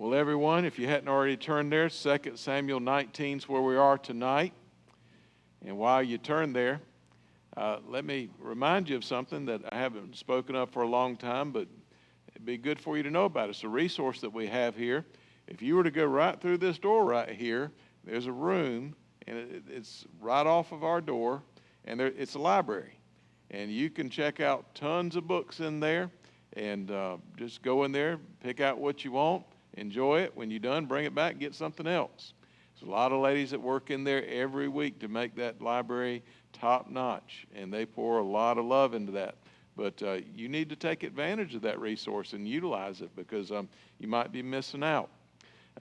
Well, everyone, if you hadn't already turned there, 2 Samuel 19 is where we are tonight. And while you turn there, let me remind you of something that I haven't spoken of for a long time, but it'd be good for you to know about. It's a resource that we have here. If you were to go right through this door right here, there's a room, and it's right off of our door, and it's a library. And you can check out tons of books in there, and just go in there, pick out what you want, enjoy it. When you're done, bring it back, get something else. There's a lot of ladies that work in there every week to make that library top notch, and they pour a lot of love into that. But you need to take advantage of that resource and utilize it, because you might be missing out.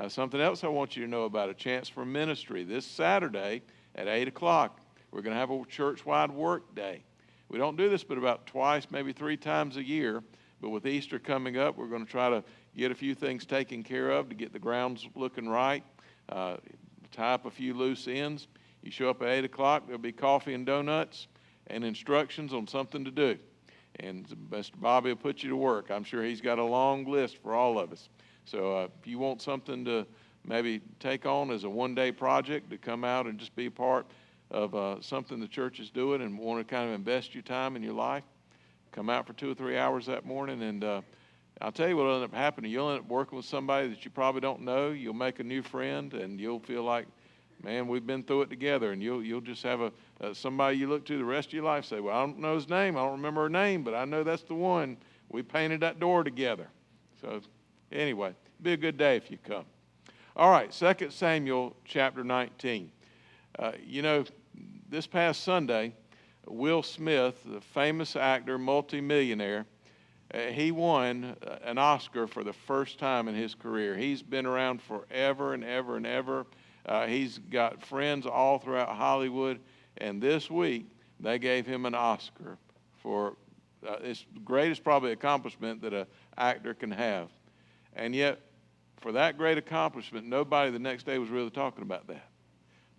Something else I want you to know about, a chance for ministry. This Saturday at 8 o'clock, we're going to have a church-wide work day. We don't do this but about twice, maybe 3 times a year. But with Easter coming up, we're going to try to get a few things taken care of to get the grounds looking right, tie up a few loose ends. You show up at 8 o'clock, there'll be coffee and donuts and instructions on something to do. And Mr. Bobby will put you to work. I'm sure he's got a long list for all of us. So if you want something to maybe take on as a one-day project to come out and just be a part of something the church is doing and want to kind of invest your time in your life, come out for 2 or 3 hours that morning, and I'll tell you what will end up happening. You'll end up working with somebody that you probably don't know. You'll make a new friend, and you'll feel like, man, we've been through it together. And you'll just have somebody you look to the rest of your life, say, well, I don't know his name, I don't remember her name, but I know that's the one. We painted that door together. So anyway, it'll be a good day if you come. All right, 2 Samuel chapter 19. This past Sunday, Will Smith, the famous actor, multimillionaire, he won an Oscar for the first time in his career. He's been around forever and ever and ever. He's got friends all throughout Hollywood, and this week they gave him an Oscar for it's the greatest probably accomplishment that an actor can have. And yet, for that great accomplishment, nobody the next day was really talking about that.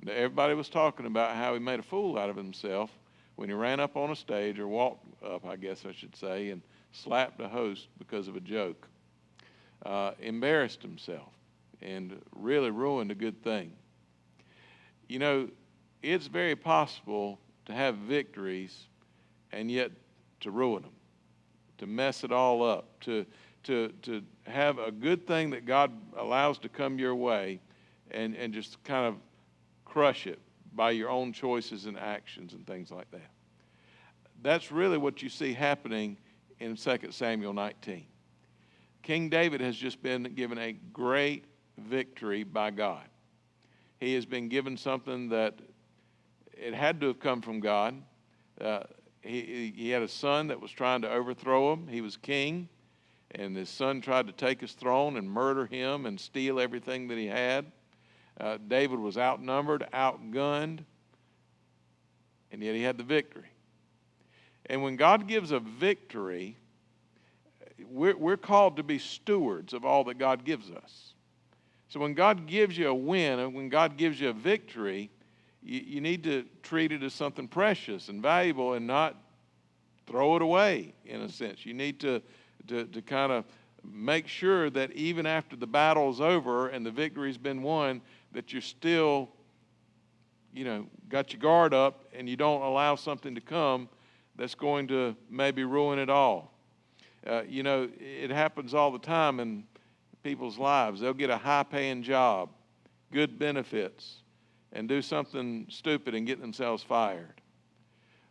Everybody was talking about how he made a fool out of himself when he ran up on a stage, or walked up, I guess I should say, and slapped a host because of a joke. Embarrassed himself and really ruined a good thing. You know, it's very possible to have victories and yet to ruin them, to mess it all up, to have a good thing that God allows to come your way and just kind of crush it by your own choices and actions and things like that. That's really what you see happening in 2 Samuel 19. King David has just been given a great victory by God. He has been given something that it had to have come from God. He had a son that was trying to overthrow him. He was king, and his son tried to take his throne and murder him and steal everything that he had. David was outnumbered, outgunned, and yet he had the victory. And when God gives a victory, we're called to be stewards of all that God gives us. So when God gives you a win, and when God gives you a victory, you need to treat it as something precious and valuable and not throw it away, in a sense. You need to kind of make sure that even after the battle's over and the victory's been won, that you're still, got your guard up and you don't allow something to come that's going to maybe ruin it all. It happens all the time in people's lives. They'll get a high-paying job, good benefits, and do something stupid and get themselves fired.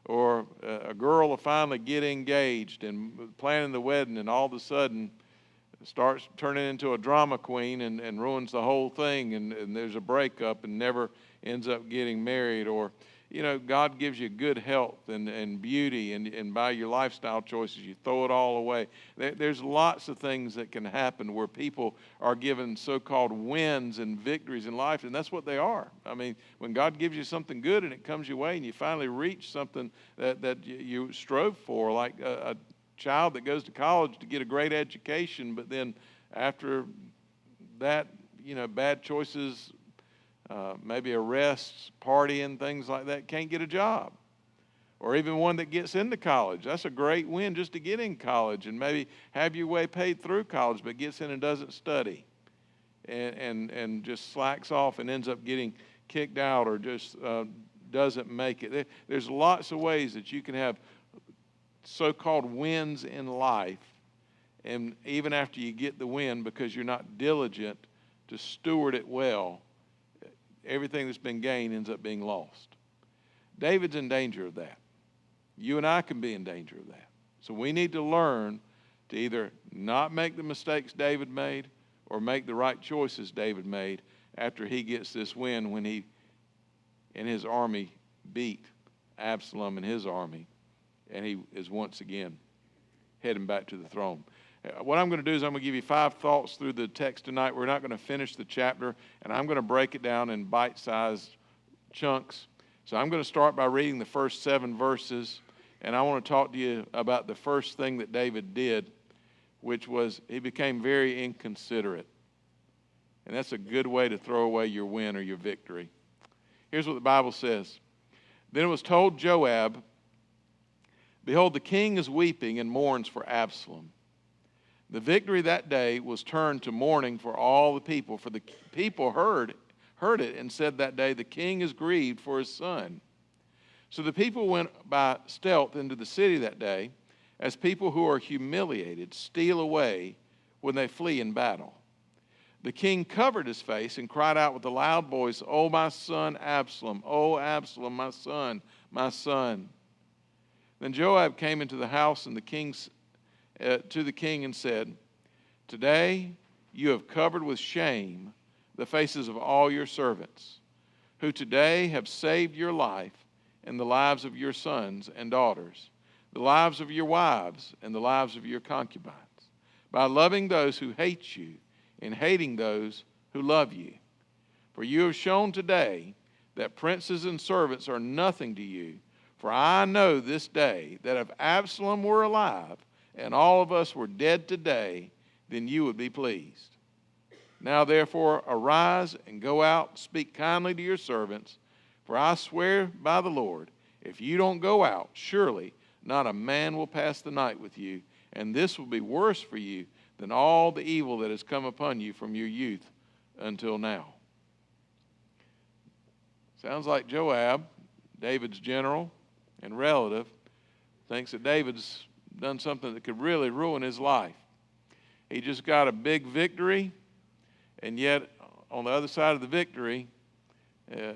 Or a girl will finally get engaged and planning the wedding, and all of a sudden starts turning into a drama queen and ruins the whole thing, and there's a breakup and never ends up getting married. Or, God gives you good health and beauty, and by your lifestyle choices, you throw it all away. There's lots of things that can happen where people are given so-called wins and victories in life, and that's what they are. I mean, when God gives you something good and it comes your way and you finally reach something that you strove for, like a child that goes to college to get a great education, but then after that, bad choices, maybe arrests, partying, things like that, can't get a job. Or even one that gets into college. That's a great win just to get in college and maybe have your way paid through college, but gets in and doesn't study. and just slacks off and ends up getting kicked out or just doesn't make it. There's lots of ways that you can have so-called wins in life, and even after you get the win, because you're not diligent to steward it well, everything that's been gained ends up being lost. David's in danger of that. You and I can be in danger of that. So we need to learn to either not make the mistakes David made or make the right choices David made after he gets this win when he and his army beat Absalom and his army, and he is once again heading back to the throne. What I'm going to do is I'm going to give you 5 thoughts through the text tonight. We're not going to finish the chapter, and I'm going to break it down in bite-sized chunks. So I'm going to start by reading the first 7 verses, and I want to talk to you about the first thing that David did, which was he became very inconsiderate. And that's a good way to throw away your win or your victory. Here's what the Bible says. Then it was told Joab, "Behold, the king is weeping and mourns for Absalom." The victory that day was turned to mourning for all the people, for the people heard it and said that day, "The king is grieved for his son." So the people went by stealth into the city that day, as people who are humiliated steal away when they flee in battle. The king covered his face and cried out with a loud voice, "O my son Absalom, O Absalom, my son, my son." Then Joab came into the house and to the king and said, "Today you have covered with shame the faces of all your servants, who today have saved your life and the lives of your sons and daughters, the lives of your wives and the lives of your concubines, by loving those who hate you and hating those who love you. For you have shown today that princes and servants are nothing to you. For I know this day that if Absalom were alive and all of us were dead today, then you would be pleased. Now therefore arise and go out, speak kindly to your servants, for I swear by the Lord, if you don't go out, surely not a man will pass the night with you, and this will be worse for you than all the evil that has come upon you from your youth until now." Sounds like Joab, David's general and relative, thinks that David's done something that could really ruin his life. He just got a big victory, and yet on the other side of the victory,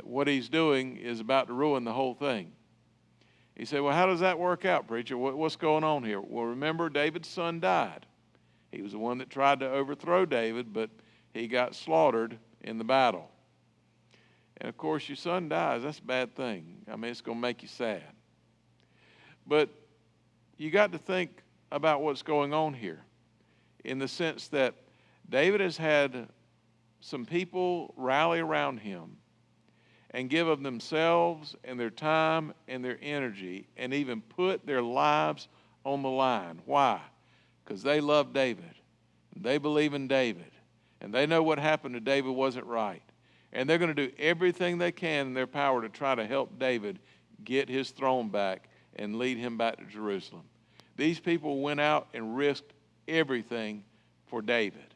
what he's doing is about to ruin the whole thing. He said, "Well, how does that work out, preacher? What's going on here?" Well, remember, David's son died. He was the one that tried to overthrow David, but he got slaughtered in the battle. And of course, your son dies. That's a bad thing. I mean, it's going to make you sad. But you got to think about what's going on here, in the sense that David has had some people rally around him and give of themselves and their time and their energy and even put their lives on the line. Why? Because they love David. They believe in David. And they know what happened to David wasn't right. And they're going to do everything they can in their power to try to help David get his throne back and lead him back to Jerusalem. These people went out and risked everything for David.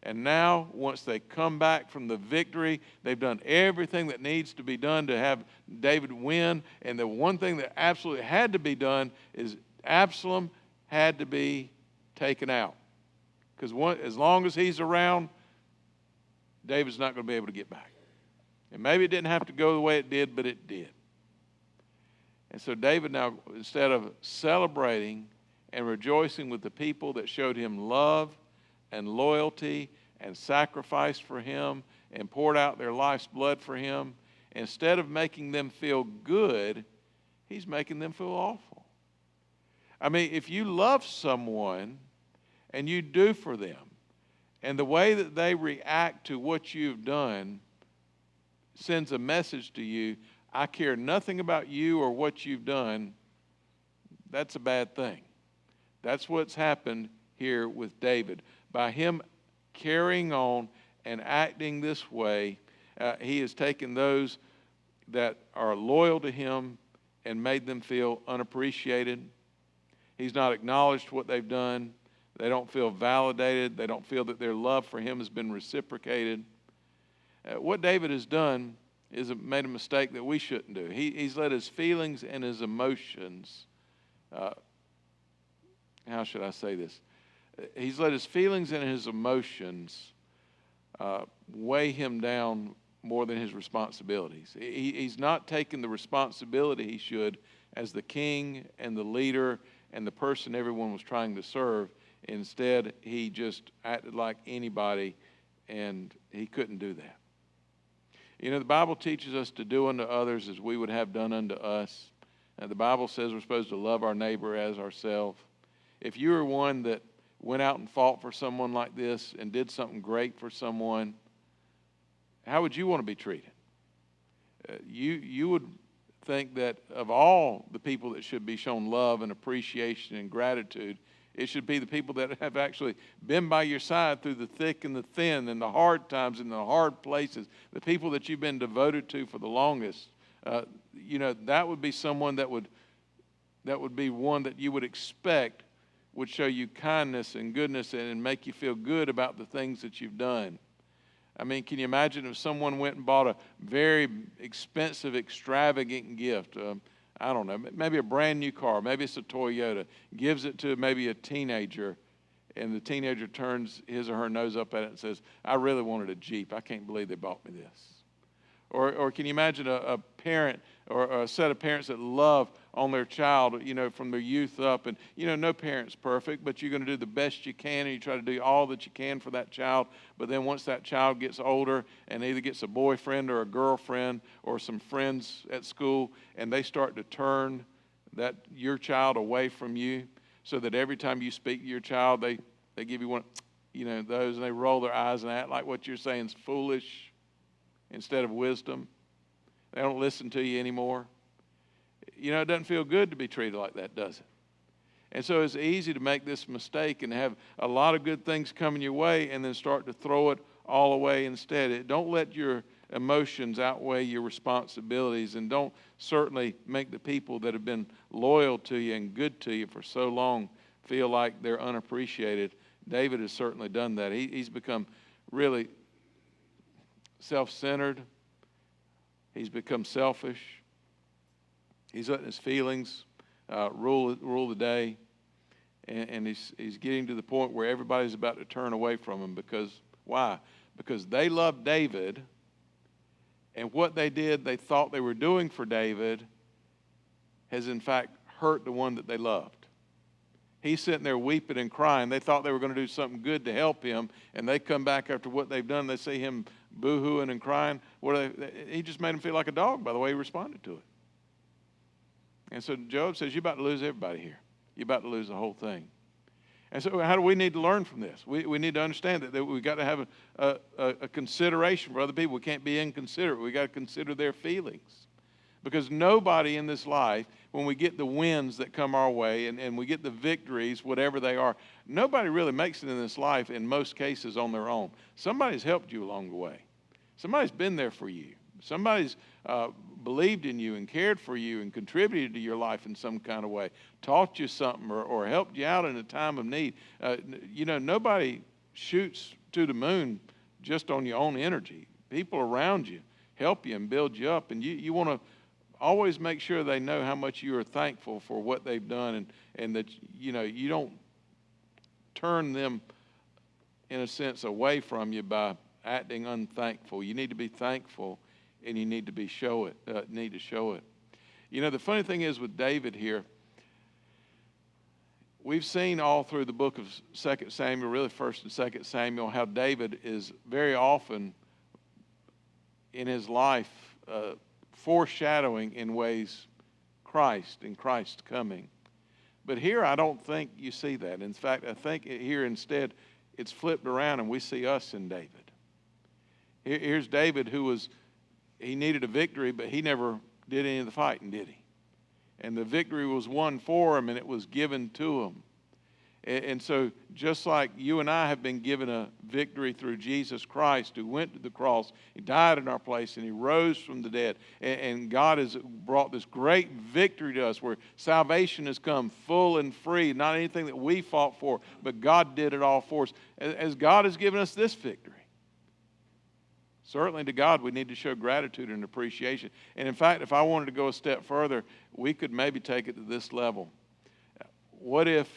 And now, once they come back from the victory, they've done everything that needs to be done to have David win. And the one thing that absolutely had to be done is Absalom had to be taken out. Because as long as he's around, David's not going to be able to get back. And maybe it didn't have to go the way it did, but it did. And so David now, instead of celebrating and rejoicing with the people that showed him love and loyalty and sacrificed for him and poured out their life's blood for him, instead of making them feel good, he's making them feel awful. I mean, if you love someone and you do for them, and the way that they react to what you've done sends a message to you, I care nothing about you or what you've done, that's a bad thing. That's what's happened here with David. By him carrying on and acting this way, he has taken those that are loyal to him and made them feel unappreciated. He's not acknowledged what they've done. They don't feel validated. They don't feel that their love for him has been reciprocated. What David has done is made a mistake that we shouldn't do. He's let his feelings and his emotions, how should I say this? He's let his feelings and his emotions weigh him down more than his responsibilities. He's not taken the responsibility he should as the king and the leader and the person everyone was trying to serve. Instead, he just acted like anybody, and he couldn't do that. You know, the Bible teaches us to do unto others as we would have done unto us. And the Bible says we're supposed to love our neighbor as ourselves. If you were one that went out and fought for someone like this and did something great for someone, how would you want to be treated? You would think that of all the people that should be shown love and appreciation and gratitude, it should be the people that have actually been by your side through the thick and the thin and the hard times and the hard places, the people that you've been devoted to for the longest. You know, that would be someone that would be one that you would expect would show you kindness and goodness and make you feel good about the things that you've done. I mean, can you imagine if someone went and bought a very expensive, extravagant gift? I don't know, maybe a brand new car, maybe it's a Toyota, gives it to maybe a teenager, and the teenager turns his or her nose up at it and says, I really wanted a Jeep. I can't believe they bought me this. Or can you imagine a parent or a set of parents that love on their child, you know, from their youth up? And, you know, no parent's perfect, but you're going to do the best you can, and you try to do all that you can for that child. But then once that child gets older and either gets a boyfriend or a girlfriend or some friends at school, and they start to turn your child away from you, so that every time you speak to your child, they give you one, you know, those, and they roll their eyes and act like what you're saying is foolish instead of wisdom. They don't listen to you anymore. You know, it doesn't feel good to be treated like that, does it? And so it's easy to make this mistake and have a lot of good things coming your way and then start to throw it all away instead. Don't let your emotions outweigh your responsibilities, and don't certainly make the people that have been loyal to you and good to you for so long feel like they're unappreciated. David has certainly done that. He's become really self-centered. He's become selfish. He's letting his feelings rule the day. And he's getting to the point where everybody's about to turn away from him. Because, why? Because they loved David, and what they did, they thought they were doing for David, has in fact hurt the one that they loved. He's sitting there weeping and crying. They thought they were going to do something good to help him, and they come back after what they've done. They see him boo-hooing and crying. He just made him feel like a dog by the way he responded to it. And so Job says, you're about to lose everybody here. You're about to lose the whole thing. And so how do we need to learn from this? We need to understand that we've got to have a consideration for other people. We can't be inconsiderate. We've got to consider their feelings. Because nobody in this life, when we get the wins that come our way and we get the victories, whatever they are, nobody really makes it in this life in most cases on their own. Somebody's helped you along the way. Somebody's been there for you. Somebody's believed in you and cared for you and contributed to your life in some kind of way, taught you something or helped you out in a time of need. You know, nobody shoots to the moon just on your own energy. People around you help you and build you up, and you want to always make sure they know how much you are thankful for what they've done, and that, you know, you don't turn them, in a sense, away from you by acting unthankful. You need to be thankful, and you need to show it. You know, the funny thing is with David here, we've seen all through the book of 2 Samuel, really 1st and 2 Samuel, how David is very often in his life foreshadowing in ways Christ and Christ's coming. But here I don't think you see that. In fact, I think here instead it's flipped around and we see us in David. Here's David he needed a victory, but he never did any of the fighting, did he? And the victory was won for him, and it was given to him. And so just like you and I have been given a victory through Jesus Christ, who went to the cross, he died in our place, and he rose from the dead. And God has brought this great victory to us where salvation has come full and free, not anything that we fought for, but God did it all for us. As God has given us this victory, certainly to God we need to show gratitude and appreciation. And in fact, if I wanted to go a step further, we could maybe take it to this level. What if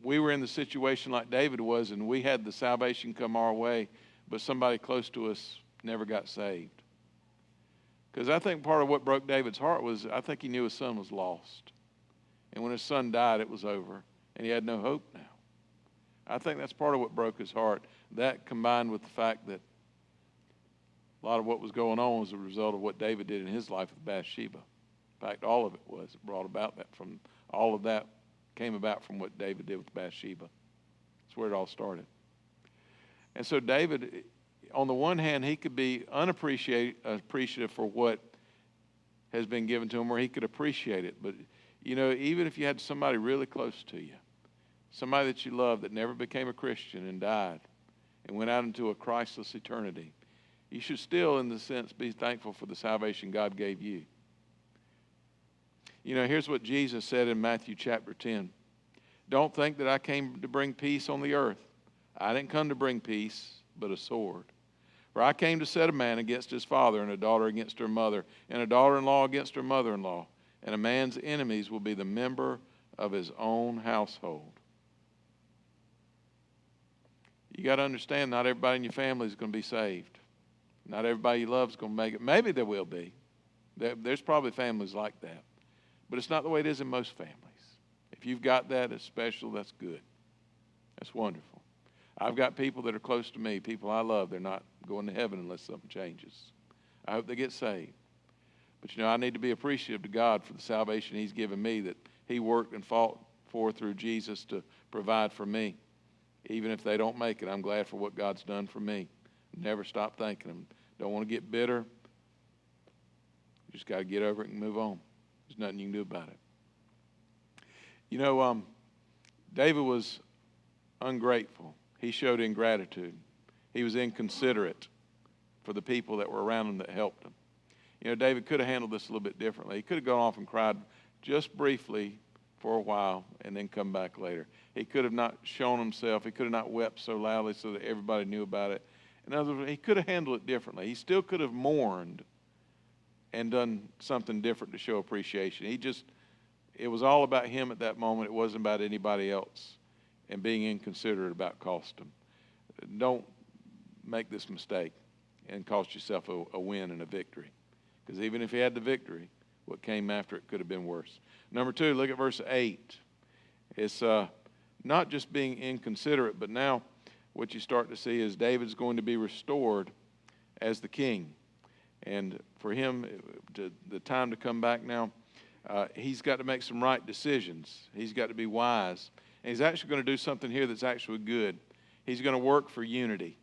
we were in the situation like David was, and we had the salvation come our way, but somebody close to us never got saved? Because I think part of what broke David's heart was, I think he knew his son was lost. And when his son died, it was over, and he had no hope now. I think that's part of what broke his heart. That combined with the fact that a lot of what was going on was a result of what David did in his life with Bathsheba. In fact, all of it was. It brought about that from all of that came about from what David did with Bathsheba. That's where it all started. And so David, on the one hand, he could be appreciative for what has been given to him, or he could appreciate it. But, you know, even if you had somebody really close to you, somebody that you loved that never became a Christian and died and went out into a Christless eternity, you should still, in the sense, be thankful for the salvation God gave you. You know, here's what Jesus said in Matthew chapter 10. Don't think that I came to bring peace on the earth. I didn't come to bring peace, but a sword. For I came to set a man against his father, and a daughter against her mother, and a daughter-in-law against her mother-in-law. And a man's enemies will be the member of his own household. You got to understand, not everybody in your family is going to be saved. Not everybody you love is going to make it. Maybe there will be. There's probably families like that. But it's not the way it is in most families. If you've got that as special, that's good. That's wonderful. I've got people that are close to me, people I love. They're not going to heaven unless something changes. I hope they get saved. But, you know, I need to be appreciative to God for the salvation he's given me, that he worked and fought for through Jesus to provide for me. Even if they don't make it, I'm glad for what God's done for me. Never stop thanking him. Don't want to get bitter. You just got to get over it and move on. There's nothing you can do about it. You know, David was ungrateful. He showed ingratitude. He was inconsiderate for the people that were around him that helped him. You know, David could have handled this a little bit differently. He could have gone off and cried just briefly for a while and then come back later. He could have not shown himself. He could have not wept so loudly so that everybody knew about it. In other words, he could have handled it differently. He still could have mourned and done something different to show appreciation. It was all about him at that moment. It wasn't about anybody else and being inconsiderate about cost him. Don't make this mistake and cost yourself a win and a victory. Because even if he had the victory, what came after it could have been worse. Number 2, look at verse 8. It's not just being inconsiderate, but now what you start to see is David's going to be restored as the king. And for him, the time to come back now, he's got to make some right decisions. He's got to be wise. And he's actually going to do something here that's actually good. He's going to work for unity.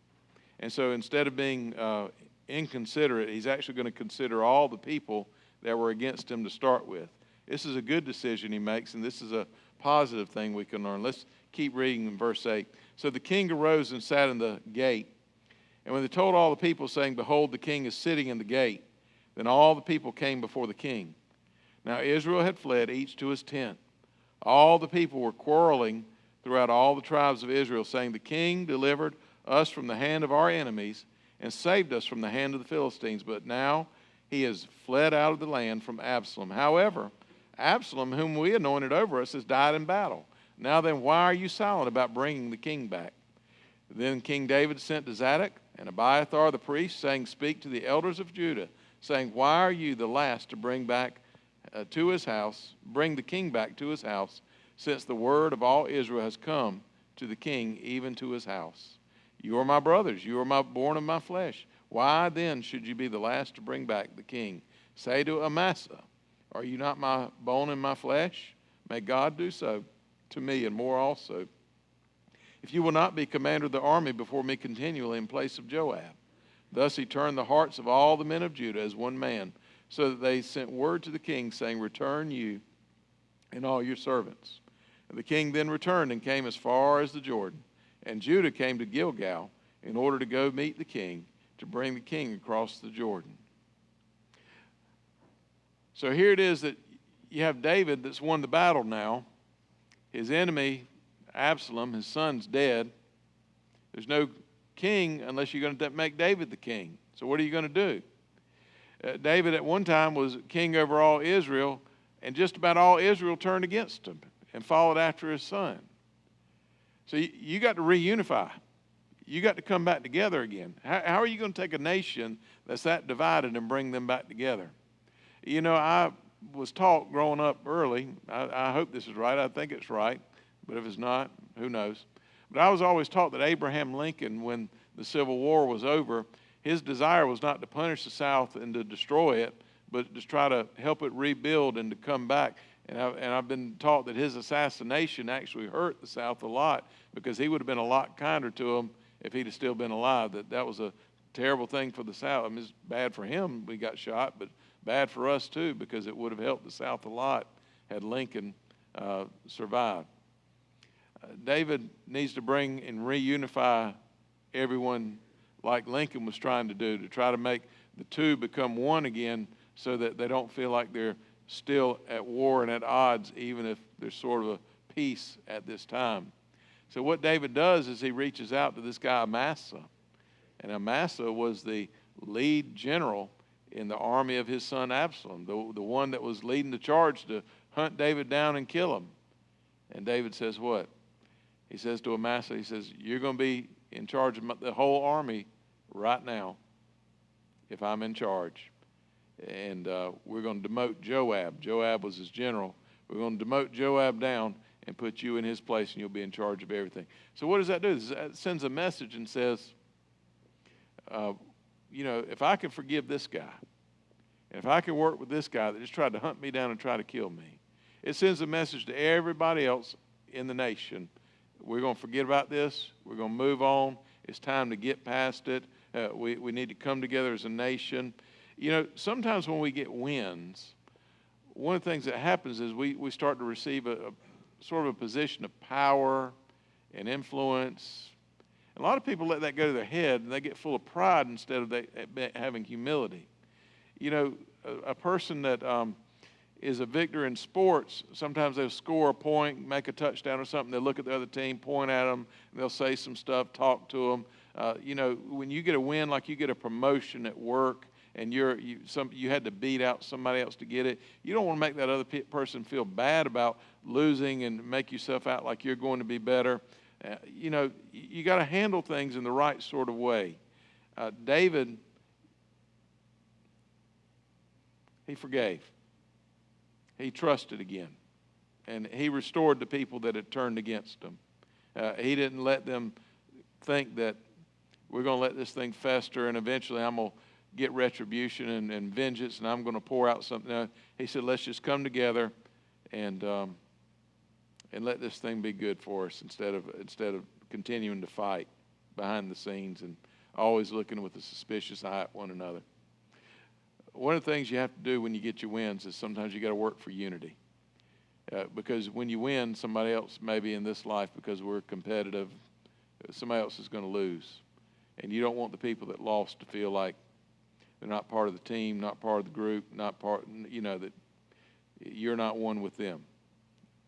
And so instead of being inconsiderate, he's actually going to consider all the people that were against him to start with. This is a good decision he makes, and this is a positive thing we can learn. Let's keep reading in verse 8. So the king arose and sat in the gate. And when they told all the people, saying, Behold, the king is sitting in the gate, then all the people came before the king. Now Israel had fled, each to his tent. All the people were quarreling throughout all the tribes of Israel, saying, The king delivered us from the hand of our enemies and saved us from the hand of the Philistines. But now he has fled out of the land from Absalom. However, Absalom, whom we anointed over us, has died in battle. Now then, why are you silent about bringing the king back? Then King David sent to Zadok and Abiathar the priest, saying, Speak to the elders of Judah, saying, Why are you the last to bring back to his house, bring the king back to his house, since the word of all Israel has come to the king, even to his house? You are my brothers, you are born of my flesh. Why then should you be the last to bring back the king? Say to Amasa, Are you not my bone and my flesh? May God do so to me, and more also, if you will not be commander of the army before me continually in place of Joab. Thus he turned the hearts of all the men of Judah as one man, so that they sent word to the king, saying, Return you and all your servants. The king then returned and came as far as the Jordan. And Judah came to Gilgal in order to go meet the king, to bring the king across the Jordan. So here it is that you have David that's won the battle now. His enemy, Absalom, his son's dead. There's no king unless you're going to make David the king. So what are you going to do? David at one time was king over all Israel, and just about all Israel turned against him and followed after his son. So you got to reunify. You got to come back together again. How are you going to take a nation that's that divided and bring them back together? You know, I was taught growing up early, I hope this is right, I think it's right, but if it's not, who knows. But I was always taught that Abraham Lincoln, when the Civil War was over, his desire was not to punish the South and to destroy it, but to try to help it rebuild and to come back. And I've been taught that his assassination actually hurt the South a lot, because he would have been a lot kinder to them if he'd have still been alive. That was a terrible thing for the South. I mean, it's bad for him, we got shot, but bad for us too, because it would have helped the South a lot had Lincoln survived. David needs to bring and reunify everyone like Lincoln was trying to do, to try to make the two become one again, so that they don't feel like they're still at war and at odds, even if there's sort of a peace at this time. So what David does is he reaches out to this guy Amasa. And Amasa was the lead general in the army of his son Absalom, the one that was leading the charge to hunt David down and kill him. And David says what? He says to Amasa, he says, you're going to be in charge of the whole army right now if I'm in charge. And we're going to demote Joab. Joab was his general. We're going to demote Joab down and put you in his place, and you'll be in charge of everything. So what does that do? It sends a message and says, you know, if I can forgive this guy, and if I can work with this guy that just tried to hunt me down and try to kill me, it sends a message to everybody else in the nation. We're going to forget about this. We're going to move on. It's time to get past it. We need to come together as a nation. You know, sometimes when we get wins, one of the things that happens is we start to receive a sort of a position of power and influence. And a lot of people let that go to their head, and they get full of pride instead of having humility. You know, a person that is a victor in sports, sometimes they'll score a point, make a touchdown or something. They'll look at the other team, point at them, and they'll say some stuff, talk to them. You know, when you get a win, like you get a promotion at work, and you had to beat out somebody else to get it, you don't want to make that other person feel bad about losing and make yourself out like you're going to be better. You know, you got to handle things in the right sort of way. David, he forgave. He trusted again. And he restored the people that had turned against him. He didn't let them think that we're going to let this thing fester and eventually I'm going to get retribution and vengeance and I'm going to pour out something. No, he said, let's just come together and let this thing be good for us instead of continuing to fight behind the scenes and always looking with a suspicious eye at one another. One of the things you have to do when you get your wins is sometimes you got to work for unity. Because when you win, somebody else maybe in this life, because we're competitive, somebody else is going to lose. And you don't want the people that lost to feel like they're not part of the team, not part of the group, not part, you know, that you're not one with them.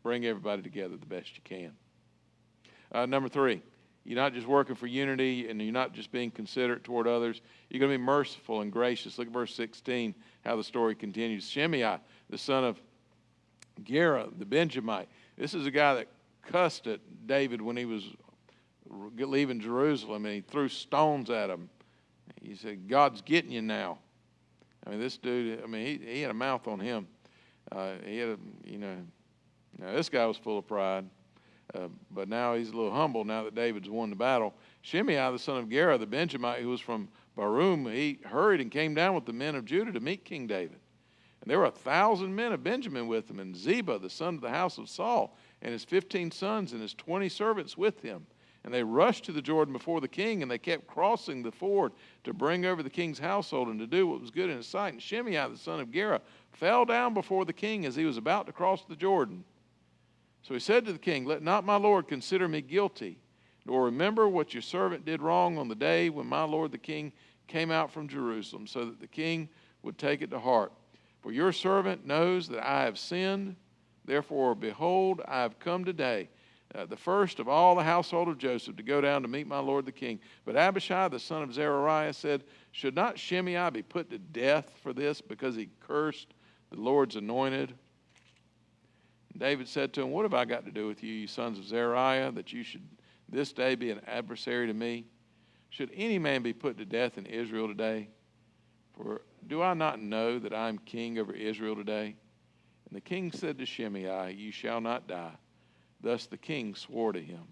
Bring everybody together the best you can. Number 3, you're not just working for unity and you're not just being considerate toward others. You're going to be merciful and gracious. Look at verse 16, how the story continues. Shimei, the son of Gera, the Benjamite. This is a guy that cussed at David when he was leaving Jerusalem, and he threw stones at him. He said, God's getting you now. I mean, this dude, I mean, he had a mouth on him. He had now this guy was full of pride. But now he's a little humble now that David's won the battle. Shimei, the son of Gera, the Benjamite, who was from Barum, he hurried and came down with the men of Judah to meet King David. And there were 1,000 men of Benjamin with him, and Ziba, the son of the house of Saul, and his 15 sons and his 20 servants with him. And they rushed to the Jordan before the king, and they kept crossing the ford to bring over the king's household and to do what was good in his sight. And Shimei, the son of Gera, fell down before the king as he was about to cross the Jordan. So he said to the king, let not my lord consider me guilty, nor remember what your servant did wrong on the day when my lord the king came out from Jerusalem, so that the king would take it to heart. For your servant knows that I have sinned. Therefore, behold, I have come today, the first of all the household of Joseph, to go down to meet my lord the king. But Abishai, the son of Zeruiah, said, should not Shimei be put to death for this, because he cursed the Lord's anointed? David said to him, what have I got to do with you, you sons of Zeruiah, that you should this day be an adversary to me? Should any man be put to death in Israel today? For do I not know that I am king over Israel today? And the king said to Shimei, you shall not die. Thus the king swore to him.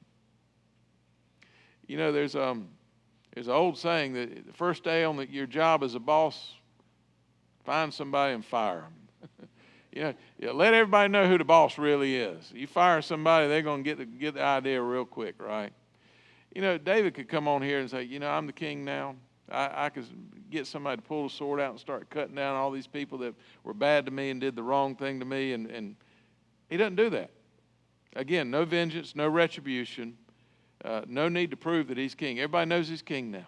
You know, there's an old saying that the first day on your job as a boss, find somebody and fire them. Let everybody know who the boss really is. You fire somebody, they're going to get the idea real quick, right? David could come on here and say, I'm the king now. I could get somebody to pull the sword out and start cutting down all these people that were bad to me and did the wrong thing to me. And he doesn't do that. Again, no vengeance, no retribution, no need to prove that he's king. Everybody knows he's king now.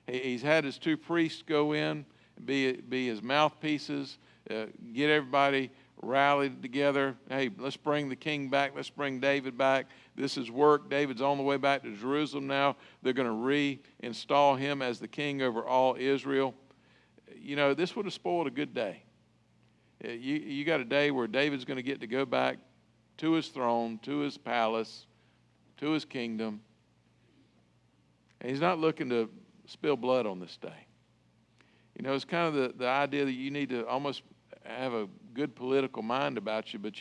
He's had his 2 priests go in, be his mouthpieces, get everybody rallied together. Hey, let's bring the king back. Let's bring David back. This is work. David's on the way back to Jerusalem now. They're going to reinstall him as the king over all Israel. This would have spoiled a good day. You got a day where David's going to get to go back to his throne, to his palace, to his kingdom. And he's not looking to spill blood on this day. It's kind of the idea that you need to almost have a good political mind about you, but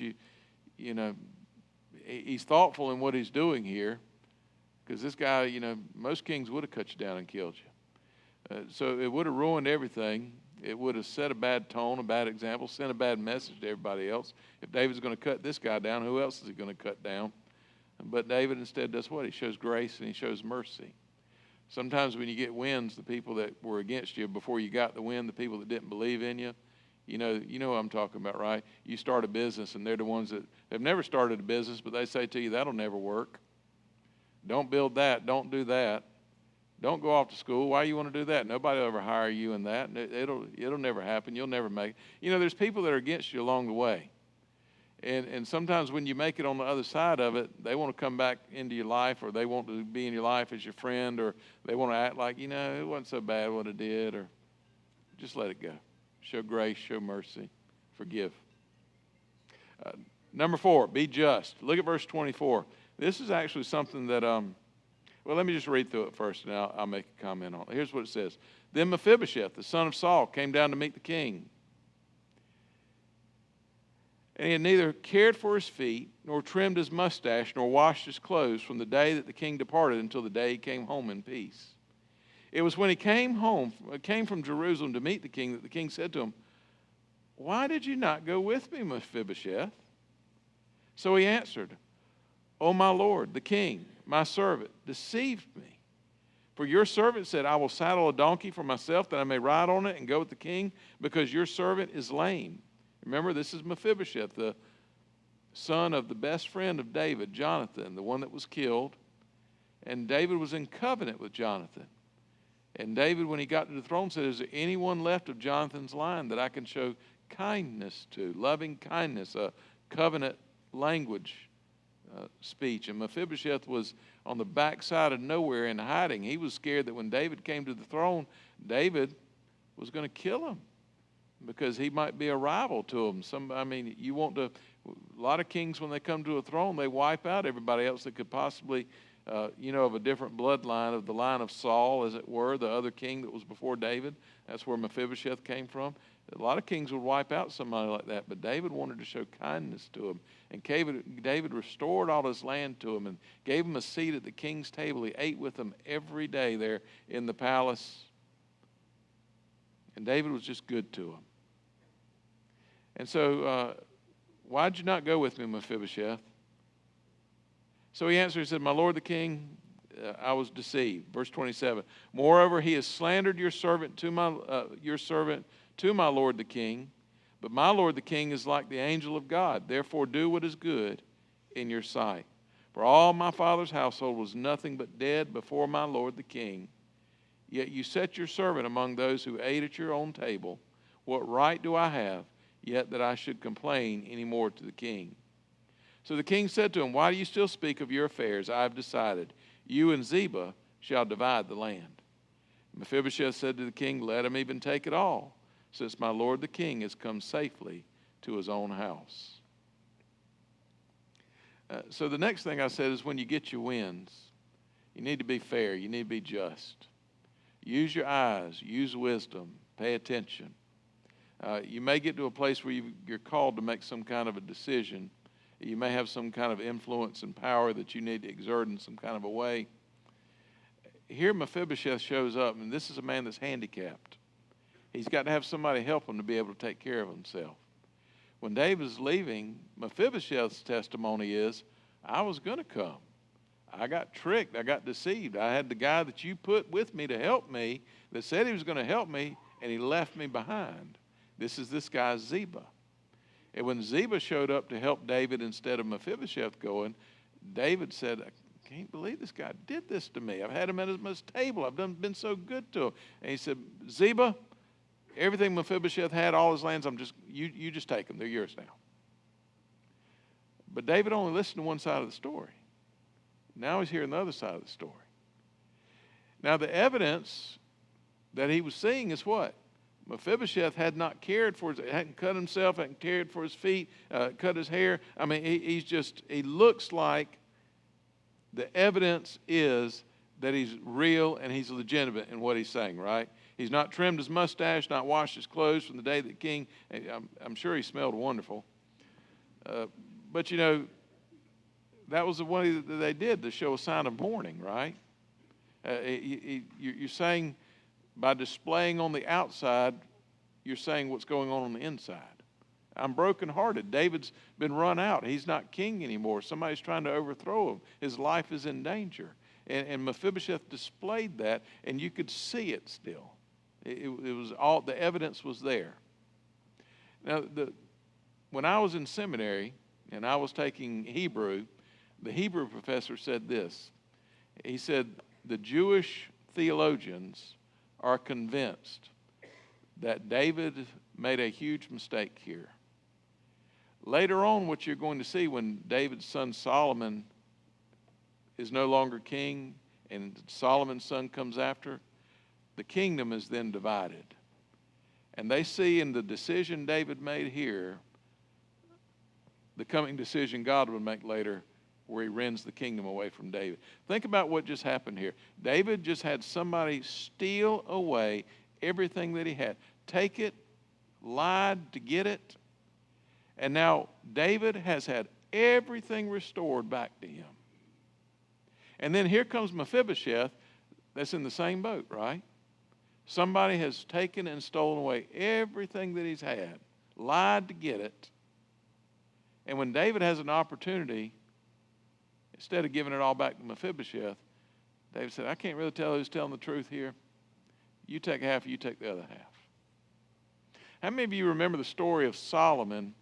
he's thoughtful in what he's doing here, because this guy, most kings would have cut you down and killed you. So it would have ruined everything. It would have set a bad tone, a bad example, sent a bad message to everybody else. If David's going to cut this guy down, who else is he going to cut down? But David instead does what? He shows grace and he shows mercy. Sometimes when you get wins, the people that were against you before you got the win, the people that didn't believe in you, you know what I'm talking about, right? You start a business and they're the ones that have never started a business, but they say to you, that'll never work. Don't build that. Don't do that. Don't go off to school. Why you want to do that? Nobody will ever hire you in that. It'll never happen. You'll never make it. There's people that are against you along the way. And sometimes when you make it on the other side of it, they want to come back into your life, or they want to be in your life as your friend, or they want to act like, it wasn't so bad what it did, or just let it go. Show grace, show mercy, forgive. Number 4, be just. Look at verse 24. This is actually something that, let me just read through it first, and I'll make a comment on it. Here's what it says. Then Mephibosheth, the son of Saul, came down to meet the king. And he had neither cared for his feet, nor trimmed his mustache, nor washed his clothes from the day that the king departed until the day he came home in peace. It was when he came from Jerusalem to meet the king, that the king said to him, why did you not go with me, Mephibosheth? So he answered, O my lord, the king, my servant, deceived me. For your servant said, I will saddle a donkey for myself, that I may ride on it and go with the king, because your servant is lame. Remember, this is Mephibosheth, the son of the best friend of David, Jonathan, the one that was killed. And David was in covenant with Jonathan. And David, when he got to the throne, said, is there anyone left of Jonathan's line that I can show kindness to, loving kindness, a covenant language speech? And Mephibosheth was on the backside of nowhere in hiding. He was scared that when David came to the throne, David was going to kill him, because he might be a rival to him. A lot of kings, when they come to a throne, they wipe out everybody else that could possibly, of a different bloodline, of the line of Saul, as it were, the other king that was before David. That's where Mephibosheth came from. A lot of kings would wipe out somebody like that, but David wanted to show kindness to him. And David restored all his land to him and gave him a seat at the king's table. He ate with him every day there in the palace. And David was just good to him. And so, why'd you not go with me, Mephibosheth? So he answered, he said, my lord the king, I was deceived. Verse 27. Moreover, he has slandered your servant to my lord the king. But my lord the king is like the angel of God. Therefore, do what is good in your sight. For all my father's household was nothing but dead before my lord the king. Yet you set your servant among those who ate at your own table. What right do I have, yet that I should complain any more to the king?" So the king said to him, "Why do you still speak of your affairs? I have decided. You and Ziba shall divide the land." Mephibosheth said to the king, "Let him even take it all, since my lord the king has come safely to his own house." So the next thing I said is, when you get your wins, you need to be fair. You need to be just. Use your eyes. Use wisdom. Pay attention. You may get to a place where you're called to make some kind of a decision. You may have some kind of influence and power that you need to exert in some kind of a way. Here Mephibosheth shows up, and this is a man that's handicapped. He's got to have somebody help him to be able to take care of himself. When David's leaving, Mephibosheth's testimony is, "I was going to come. I got tricked. I got deceived. I had the guy that you put with me to help me that said he was going to help me, and he left me behind. This is this guy Ziba." And when Ziba showed up to help David instead of Mephibosheth going, David said, "I can't believe this guy did this to me. I've had him at his table. I've been so good to him." And he said, "Ziba, everything Mephibosheth had, all his lands, you just take them. They're yours now." But David only listened to one side of the story. Now he's hearing the other side of the story. Now the evidence that he was seeing is what? Mephibosheth had not cared for hadn't cut himself, hadn't cared for his feet, cut his hair. I mean, he looks like the evidence is that he's real and he's legitimate in what he's saying, right? He's not trimmed his mustache, not washed his clothes from the day that the king, I'm sure he smelled wonderful. But you know, that was the way that they did to show a sign of mourning, right? You're saying, by displaying on the outside, you're saying what's going on the inside. I'm brokenhearted. David's been run out. He's not king anymore. Somebody's trying to overthrow him. His life is in danger. And Mephibosheth displayed that, and you could see it still. It was all, the evidence was there. Now, when I was in seminary and I was taking Hebrew, the Hebrew professor said this. He said, the Jewish theologians are convinced that David made a huge mistake here. Later on, what you're going to see when David's son Solomon is no longer king and Solomon's son comes after, the kingdom is then divided. And they see in the decision David made here, the coming decision God would make later, where he rends the kingdom away from David. Think about what just happened here. David just had somebody steal away everything that he had. Take it, lied to get it, and now David has had everything restored back to him. And then here comes Mephibosheth that's in the same boat, right? Somebody has taken and stolen away everything that he's had, lied to get it. And when David has an opportunity, instead of giving it all back to Mephibosheth, David said, I can't really tell who's telling the truth here. You take half, you take the other half. How many of you remember the story of Solomon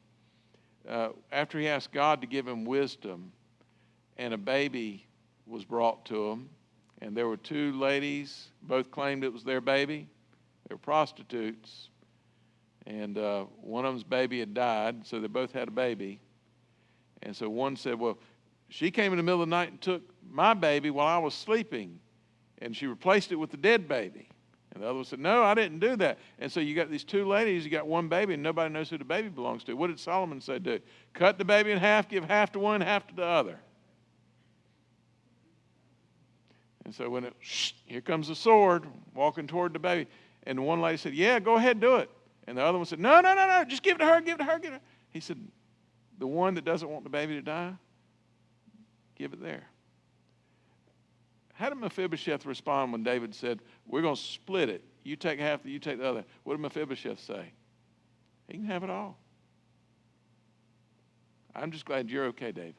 after he asked God to give him wisdom and a baby was brought to him, and there were two ladies, both claimed it was their baby. They were prostitutes, and one of them's baby had died, so they both had a baby. And so one said, well, she came in the middle of the night and took my baby while I was sleeping, and she replaced it with the dead baby. And the other one said, no, I didn't do that. And so you got these two ladies, you got one baby, and nobody knows who the baby belongs to. What did Solomon say do? Cut the baby in half, give half to one, half to the other. And so when here comes the sword, walking toward the baby. And the one lady said, yeah, go ahead, do it. And the other one said, no, just give it to her, give it to her, give it to her. He said, the one that doesn't want the baby to die, give it there. How did Mephibosheth respond when David said, we're going to split it. You take half, you take the other. What did Mephibosheth say? He can have it all. I'm just glad you're okay, David.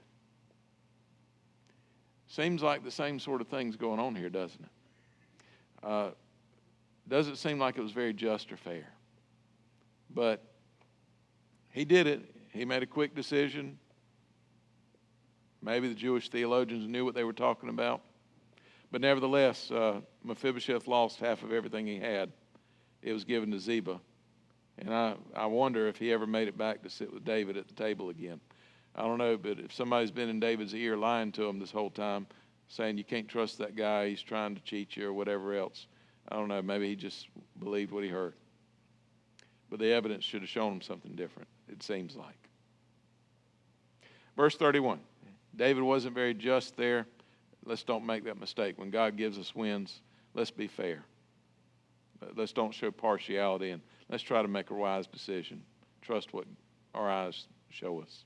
Seems like the same sort of thing's going on here, doesn't it? Doesn't seem like it was very just or fair. But he did it. He made a quick decision. Maybe the Jewish theologians knew what they were talking about. But nevertheless, Mephibosheth lost half of everything he had. It was given to Ziba. And I wonder if he ever made it back to sit with David at the table again. I don't know, but if somebody's been in David's ear lying to him this whole time, saying you can't trust that guy, he's trying to cheat you or whatever else, I don't know, maybe he just believed what he heard. But the evidence should have shown him something different, it seems like. Verse 31, David wasn't very just there. Let's don't make that mistake. When God gives us wins, let's be fair. Let's don't show partiality, and let's try to make a wise decision. Trust what our eyes show us.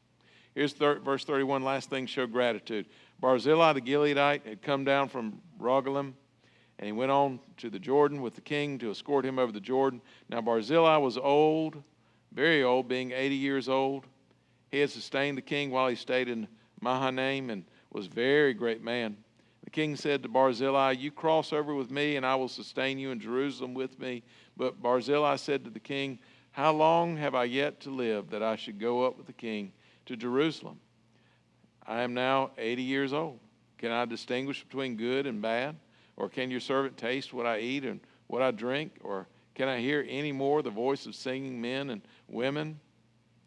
Here's verse 31, last thing, show gratitude. Barzillai the Gileadite had come down from Rogelim, and he went on to the Jordan with the king to escort him over the Jordan. Now Barzillai was old, very old, being 80 years old. He had sustained the king while he stayed in Mahanaim and was a very great man. The king said to Barzillai, you cross over with me, and I will sustain you in Jerusalem with me. But Barzillai said to the king, how long have I yet to live that I should go up with the king to Jerusalem? I am now 80 years old. Can I distinguish between good and bad? Or can your servant taste what I eat and what I drink? Or can I hear any more the voice of singing men and women?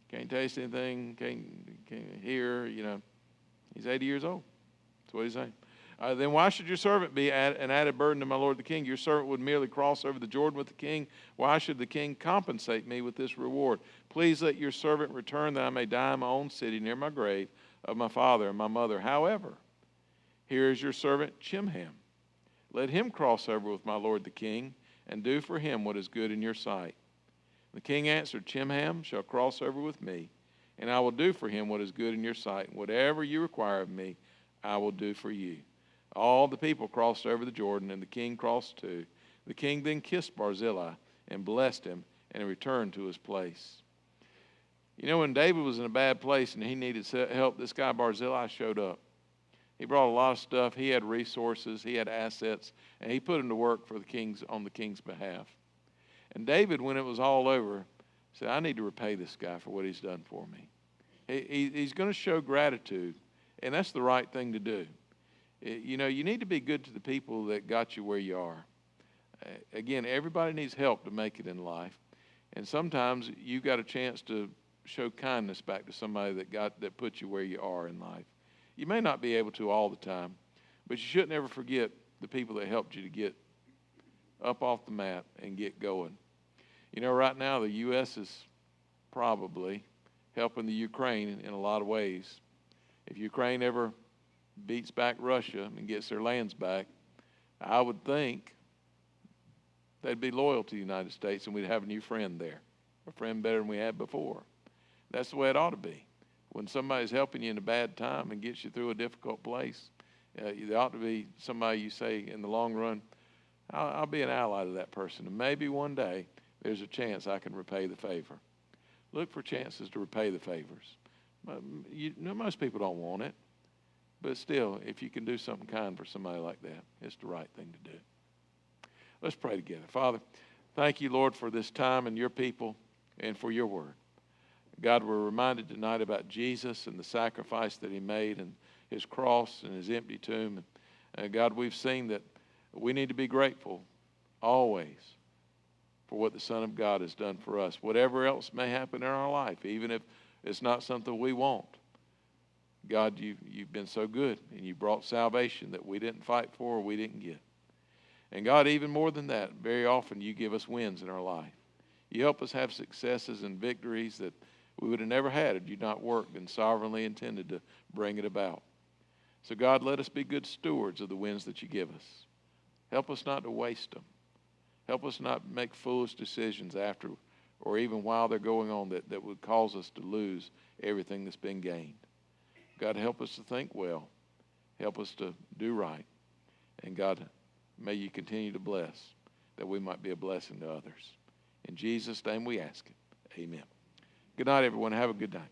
Can't taste anything, can't hear, He's 80 years old. That's what he's saying. Then why should your servant be an added burden to my lord the king? Your servant would merely cross over the Jordan with the king. Why should the king compensate me with this reward? Please let your servant return that I may die in my own city near my grave of my father and my mother. However, here is your servant Chimham. Let him cross over with my lord the king and do for him what is good in your sight. The king answered, Chimham shall cross over with me, and I will do for him what is good in your sight. And whatever you require of me, I will do for you. All the people crossed over the Jordan, and the king crossed too. The king then kissed Barzillai and blessed him, and returned to his place. When David was in a bad place and he needed help, this guy Barzillai showed up. He brought a lot of stuff. He had resources. He had assets, and he put them to work for on the king's behalf. And David, when it was all over, said, I need to repay this guy for what he's done for me. He's going to show gratitude, and that's the right thing to do. You need to be good to the people that got you where you are. Again, everybody needs help to make it in life. And sometimes you've got a chance to show kindness back to somebody that put you where you are in life. You may not be able to all the time, but you shouldn't ever forget the people that helped you to get up off the mat and get going. Right now the U.S. is probably helping the Ukraine in a lot of ways. If Ukraine ever beats back Russia and gets their lands back, I would think they'd be loyal to the United States, and we'd have a new friend there, a friend better than we had before. That's the way it ought to be. When somebody's helping you in a bad time and gets you through a difficult place, there ought to be somebody you say in the long run, I'll be an ally to that person, and maybe one day there's a chance I can repay the favor. Look for chances to repay the favors. Most people don't want it. But still, if you can do something kind for somebody like that, it's the right thing to do. Let's pray together. Father, thank you, Lord, for this time and your people and for your word. God, we're reminded tonight about Jesus and the sacrifice that he made and his cross and his empty tomb. And God, we've seen that we need to be grateful always for what the Son of God has done for us. Whatever else may happen in our life, even if it's not something we want. God, you've been so good, and you brought salvation that we didn't fight for or we didn't get. And God, even more than that, very often you give us wins in our life. You help us have successes and victories that we would have never had if you not worked and sovereignly intended to bring it about. So God, let us be good stewards of the wins that you give us. Help us not to waste them. Help us not make foolish decisions after or even while they're going on that would cause us to lose everything that's been gained. God, help us to think well. Help us to do right. And God, may you continue to bless that we might be a blessing to others. In Jesus' name we ask it. Amen. Good night, everyone. Have a good night.